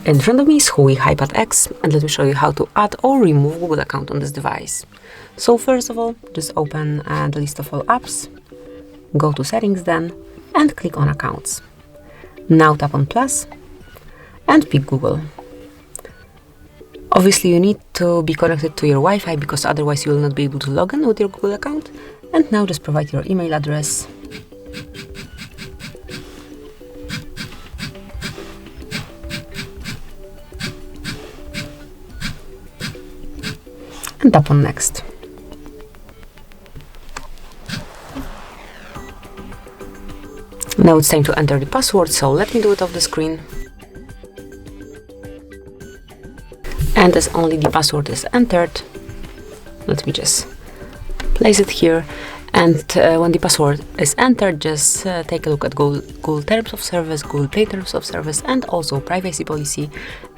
In front of me is CHUWI HiPad X, and let me show you how to add or remove Google account on this device. So first of all, just open the list of all apps, go to settings then, and click on accounts. Now tap on plus and pick Google. Obviously you need to be connected to your Wi-Fi because otherwise you will not be able to log in with your Google account. And now just provide your email address. And tap on next. Now it's time to enter the password, so let me do it off the screen. And as only the password is entered, let me just place it here. And when the password is entered, just take a look at Google Terms of Service, Google Play Terms of Service, and also privacy policy.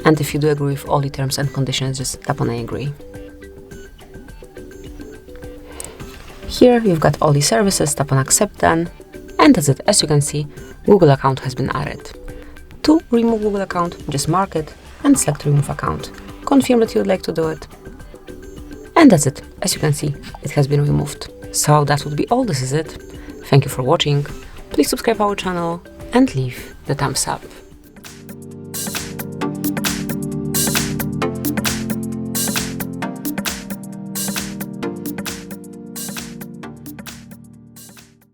And if you do agree with all the terms and conditions, just tap on I agree. Here you've got all the services, tap on accept then, and that's it. As you can see, Google account has been added. To remove Google account, just mark it and select remove account. Confirm that you would like to do it. And that's it. As you can see, it has been removed. So that would be all. This is it. Thank you for watching. Please subscribe our channel and leave the thumbs up.